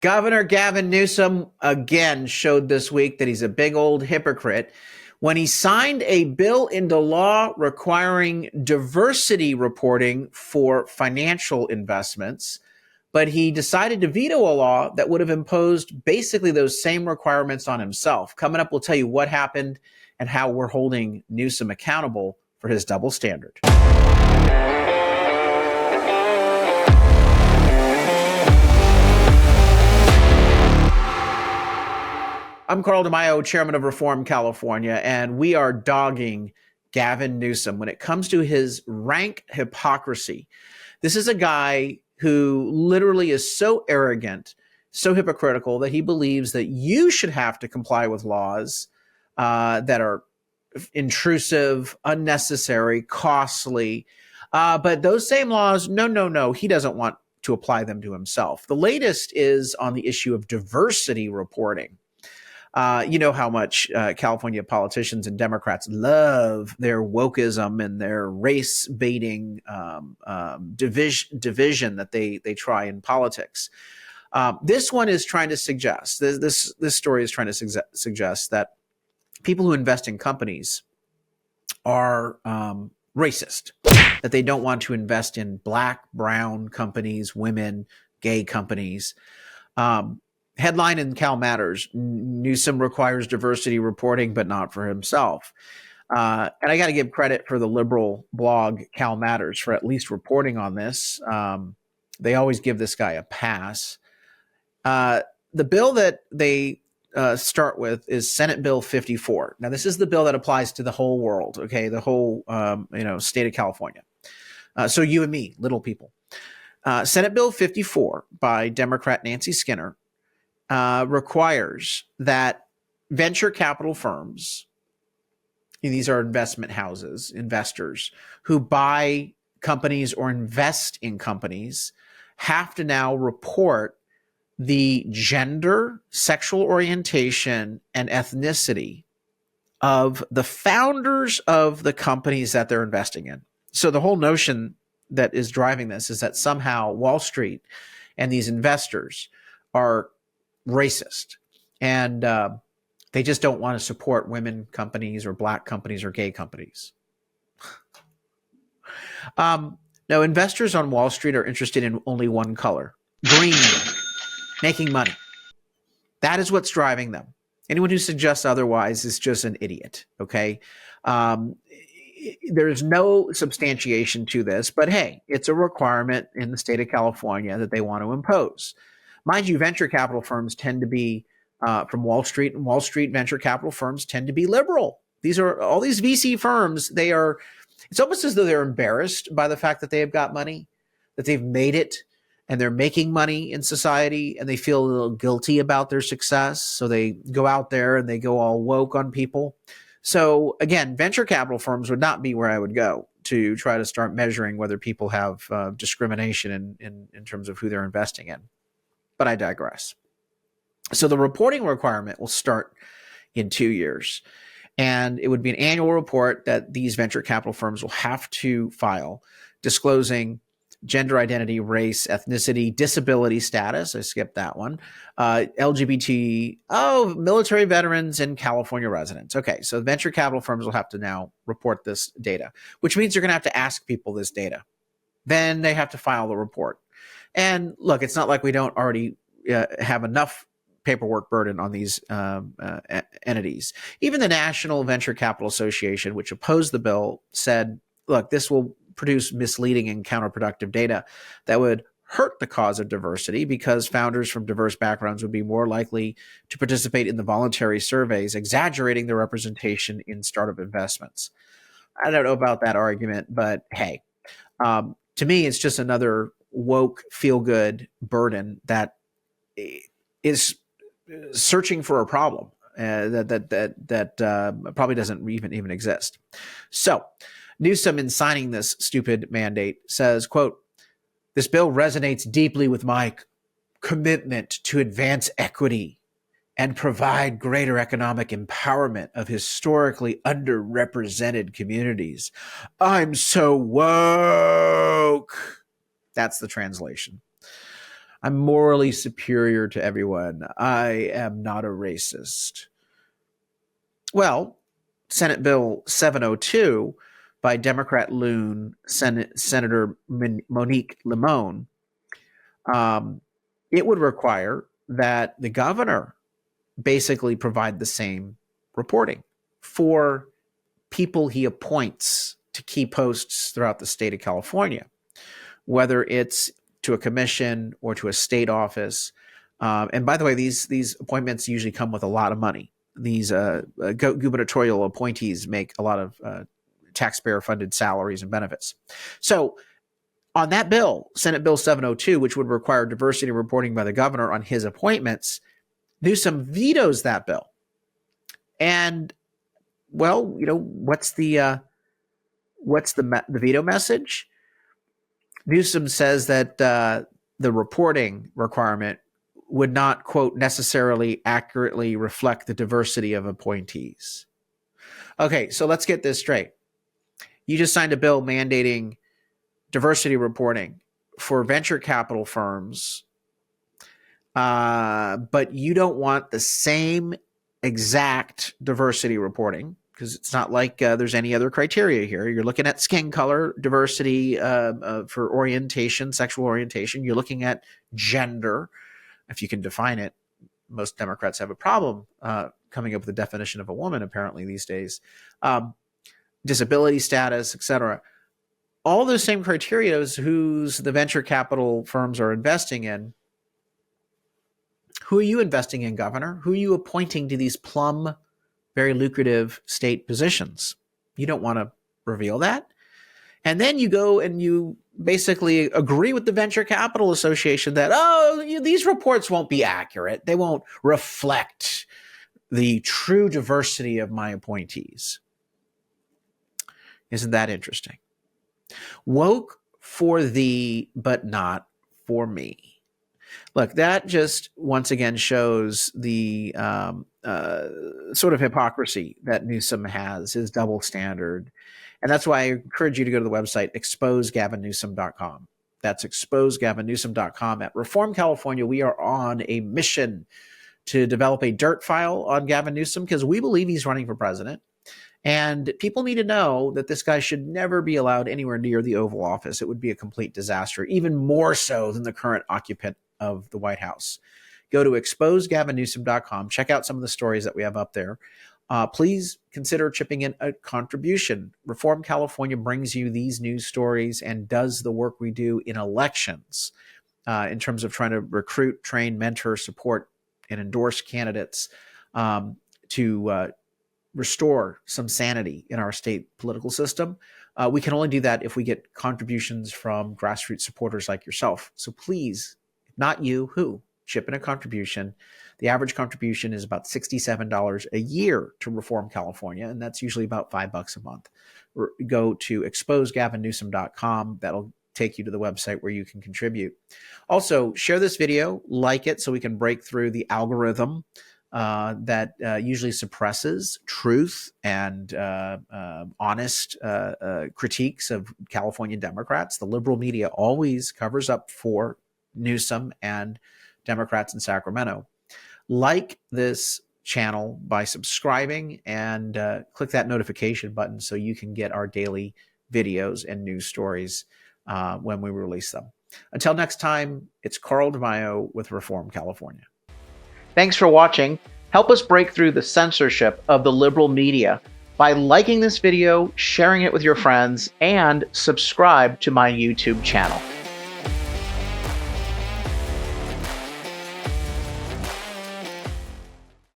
Governor Gavin Newsom again showed this week that he's a big old hypocrite when he signed a bill into law requiring diversity reporting for financial investments, but he decided to veto a law that would have imposed basically those same requirements on himself. Coming up, we'll tell you what happened and how we're holding Newsom accountable for his double standard. I'm Carl DeMaio, chairman of Reform California, and we are dogging Gavin Newsom when it comes to his rank hypocrisy. This is a guy who literally is so arrogant, so hypocritical that he believes that you should have to comply with laws that are intrusive, unnecessary, costly. But those same laws, no, he doesn't want to apply them to himself. The latest is on the issue of diversity reporting. You know how much California politicians and Democrats love their wokeism and their race baiting division that they try in politics. This one is trying to suggest, this story is trying to suggest that people who invest in companies are racist, that they don't want to invest in black, brown companies, women, gay companies. Headline in Cal Matters, Newsom requires diversity reporting, but not for himself. And I got to give credit for the liberal blog Cal Matters for at least reporting on this. They always give this guy a pass. The bill that they start with is Senate Bill 54. Now, this is the bill that applies to the whole world, okay, the whole state of California. So you and me, little people. Senate Bill 54 by Democrat Nancy Skinner requires that venture capital firms, these are investment houses, investors who buy companies or invest in companies, have to now report the gender, sexual orientation, and ethnicity of the founders of the companies that they're investing in. So the whole notion that is driving this is that somehow Wall Street and these investors are racist, and they just don't want to support women companies or black companies or gay companies. Now, investors on Wall Street are interested in only one color, green, making money. That is what's driving them. Anyone who suggests otherwise is just an idiot, okay? There's no substantiation to this, but hey, it's a requirement in the state of California that they want to impose. Mind you, venture capital firms tend to be from Wall Street, and Wall Street venture capital firms tend to be liberal. These are all these VC firms. It's almost as though they're embarrassed by the fact that they have got money, that they've made it, and they're making money in society, and they feel a little guilty about their success. So they go out there and they go all woke on people. So again, venture capital firms would not be where I would go to try to start measuring whether people have discrimination in terms of who they're investing in. But I digress. So the reporting requirement will start in 2 years, and it would be an annual report that these venture capital firms will have to file, disclosing gender identity, race, ethnicity, disability status. I skipped that one. LGBT, military veterans, and California residents. Okay, so venture capital firms will have to now report this data, which means you're going to have to ask people this data. Then they have to file the report. And look, it's not like we don't already have enough paperwork burden on these entities. Even the National Venture Capital Association, which opposed the bill, said, look, this will produce misleading and counterproductive data that would hurt the cause of diversity because founders from diverse backgrounds would be more likely to participate in the voluntary surveys, exaggerating the representation in startup investments. I don't know about that argument, but hey, to me, it's just another woke, feel-good burden that is searching for a problem that probably doesn't even exist. So Newsom, in signing this stupid mandate, says, quote, "This bill resonates deeply with my commitment to advance equity and provide greater economic empowerment of historically underrepresented communities. I'm so woke." That's the translation. I'm morally superior to everyone. I am not a racist. Well, Senate Bill 702 by Democrat loon Senator Monique Limon, it would require that the governor basically provide the same reporting for people he appoints to key posts throughout the state of California, whether it's to a commission or to a state office. And by the way, these appointments usually come with a lot of money. These gubernatorial appointees make a lot of taxpayer-funded salaries and benefits. So on that bill, Senate Bill 702, which would require diversity reporting by the governor on his appointments, Newsom vetoes that bill. And, well, you know, what's the veto message? Newsom says that the reporting requirement would not, quote, necessarily accurately reflect the diversity of appointees. Okay, so let's get this straight. You just signed a bill mandating diversity reporting for venture capital firms, but you don't want the same exact diversity reporting, because it's not like there's any other criteria here. You're looking at skin color, diversity for orientation, sexual orientation. You're looking at gender, if you can define it. Most Democrats have a problem coming up with a definition of a woman, apparently, these days. Disability status, etc. All those same criteria whose the venture capital firms are investing in. Who are you investing in, Governor? Who are you appointing to these plum, very lucrative state positions? You don't want to reveal that. And then you go and you basically agree with the Venture Capital Association that, these reports won't be accurate. They won't reflect the true diversity of my appointees. Isn't that interesting? Woke for thee, but not for me. Look, that just once again shows the sort of hypocrisy that Newsom has, his double standard. And that's why I encourage you to go to the website, exposegavinnewsom.com. That's exposegavinnewsom.com. At Reform California, we are on a mission to develop a dirt file on Gavin Newsom because we believe he's running for president. And people need to know that this guy should never be allowed anywhere near the Oval Office. It would be a complete disaster, even more so than the current occupant of the White House. Go to exposegavinnewsom.com. Check out some of the stories that we have up there. Please consider chipping in a contribution. Reform California brings you these news stories and does the work we do in elections in terms of trying to recruit, train, mentor, support, and endorse candidates to restore some sanity in our state political system. We can only do that if we get contributions from grassroots supporters like yourself. So please, if not you, who? Chip in a contribution. The average contribution is about $67 a year to Reform California, and that's usually about $5 a month. Go to exposegavinnewsom.com. That'll take you to the website where you can contribute. Also, share this video, like it, so we can break through the algorithm that usually suppresses truth and honest critiques of California Democrats. The liberal media always covers up for Newsom and Democrats in Sacramento. Like this channel by subscribing and click that notification button so you can get our daily videos and news stories when we release them. Until next time, it's Carl DeMaio with Reform California. Thanks for watching. Help us break through the censorship of the liberal media by liking this video, sharing it with your friends, and subscribe to my YouTube channel.